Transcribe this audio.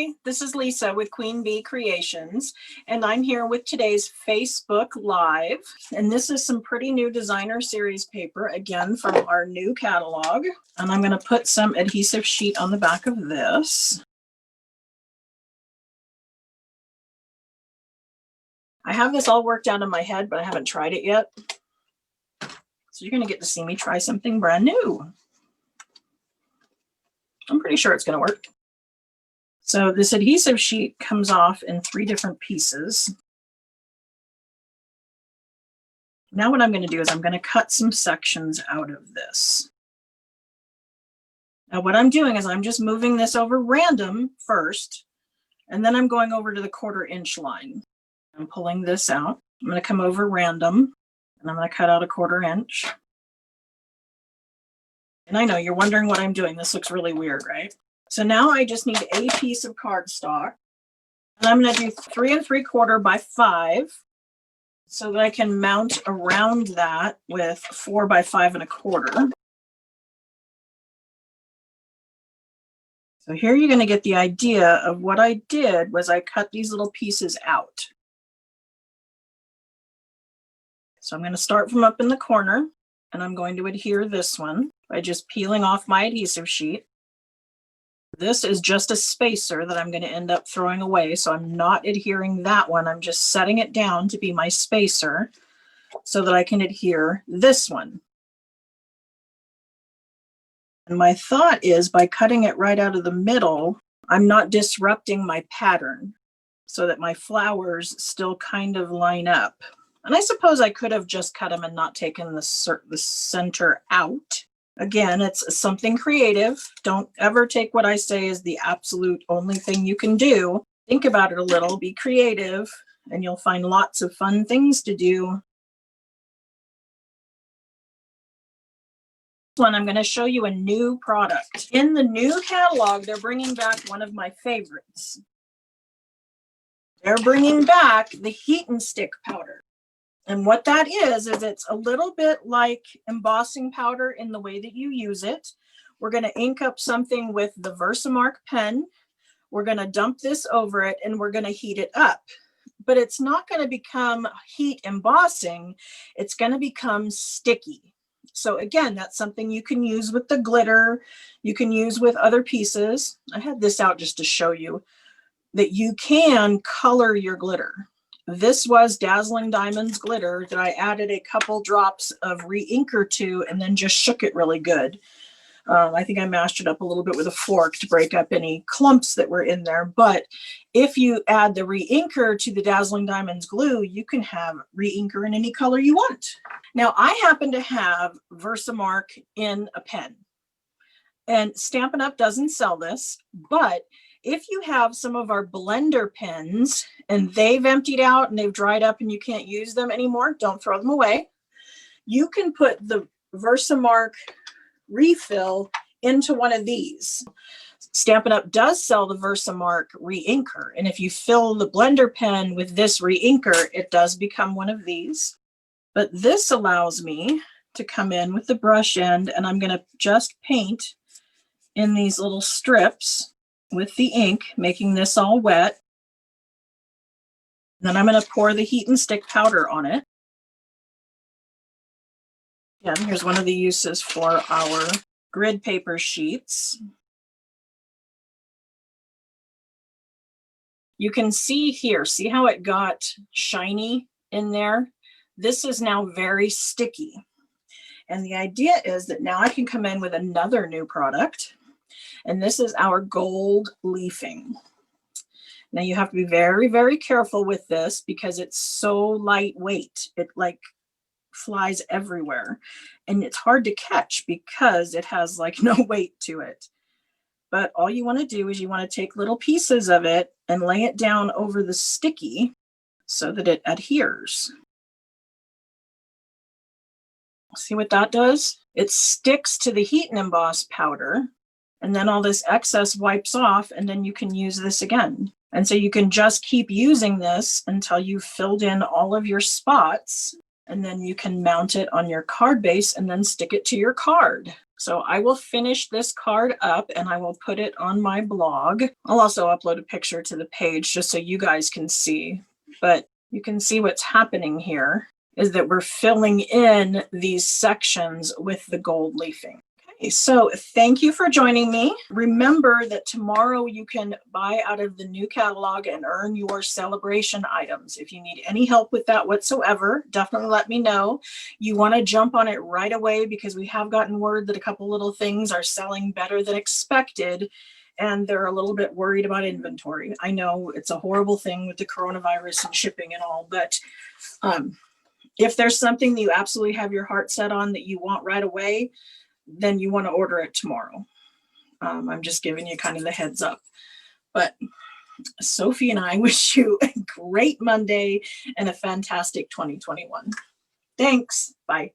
Hi, this is Lisa with Queen Bee Creations, and I'm here with today's Facebook Live. And this is some pretty new designer series paper, again, from our new catalog. And I'm going to put some adhesive sheet on the back of this. I have this all worked out in my head, but I haven't tried it yet. So you're going to get to see me try something brand new. I'm pretty sure it's going to work. So this adhesive sheet comes off in 3 different pieces. Now what I'm going to do is I'm going to cut some sections out of this. Now what I'm doing is I'm just moving this over random first, and then I'm going over to the 1/4 inch line. I'm pulling this out. I'm going to come over random, and I'm going to cut out a 1/4 inch. And I know you're wondering what I'm doing. This looks really weird, right? So now I just need a piece of cardstock, and I'm going to do 3 3/4 by 5 so that I can mount around that with 4 by 5 1/4. So here you're going to get the idea of what I did was I cut these little pieces out. So I'm going to start from up in the corner, and I'm going to adhere this one by just peeling off my adhesive sheet. This is just a spacer that I'm going to end up throwing away, so I'm not adhering that one. I'm just setting it down to be my spacer so that I can adhere this one. And my thought is by cutting it right out of the middle, I'm not disrupting my pattern so that my flowers still kind of line up. And I suppose I could have just cut them and not taken the center out. Again, it's something creative. Don't ever take what I say as the absolute only thing you can do. Think about it a little, be creative, and you'll find lots of fun things to do. One, I'm going to show you a new product. In the new catalog, they're bringing back one of my favorites. They're bringing back the heat and stick powder. And what that is it's a little bit like embossing powder in the way that you use it. We're going to ink up something with the Versamark pen. We're going to dump this over it, and we're going to heat it up. But it's not going to become heat embossing. It's going to become sticky. So again, that's something you can use with the glitter. You can use with other pieces. I had this out just to show you that you can color your glitter. This was Dazzling Diamonds glitter that I added a couple drops of re-inker to and then just shook it really good. I think I mashed it up a little bit with a fork to break up any clumps that were in there. But if you add the re-inker to the Dazzling Diamonds glue, you can have re-inker in any color you want. Now, I happen to have Versamark in a pen. And Stampin' Up! Doesn't sell this, but if you have some of our blender pens and they've emptied out and they've dried up and you can't use them anymore, don't throw them away. You can put the Versamark refill into one of these. Stampin' Up! Does sell the Versamark re-inker, and if you fill the blender pen with this re-inker, it does become one of these. But this allows me to come in with the brush end, and I'm going to just paint in these little strips with the ink, making this all wet. And then I'm going to pour the heat and stick powder on it. And here's one of the uses for our grid paper sheets. You can see here, see how it got shiny in there? This is now very sticky. And the idea is that now I can come in with another new product. And this is our gold leafing. Now you have to be very, very careful with this because it's so lightweight. It like flies everywhere. And it's hard to catch because it has like no weight to it. But all you want to do is you want to take little pieces of it and lay it down over the sticky so that it adheres. See what that does? It sticks to the heat and emboss powder, and then all this excess wipes off, and then you can use this again. And so you can just keep using this until you've filled in all of your spots. and then you can mount it on your card base and then stick it to your card. So I will finish this card up and I will put it on my blog. I'll also upload a picture to the page just so you guys can see, but you can see what's happening here is that we're filling in these sections with the gold leafing. Okay, so thank you for joining me. Remember that tomorrow you can buy out of the new catalog and earn your celebration items. If you need any help with that whatsoever, definitely let me know. You want to jump on it right away because we have gotten word that a couple little things are selling better than expected, and they're a little bit worried about inventory. I know it's a horrible thing with the coronavirus and shipping and all, but if there's something that you absolutely have your heart set on that you want right away, then you want to order it tomorrow. I'm just giving you kind of the heads up. But Sophie and I wish you a great Monday and a fantastic 2021. Thanks. Bye.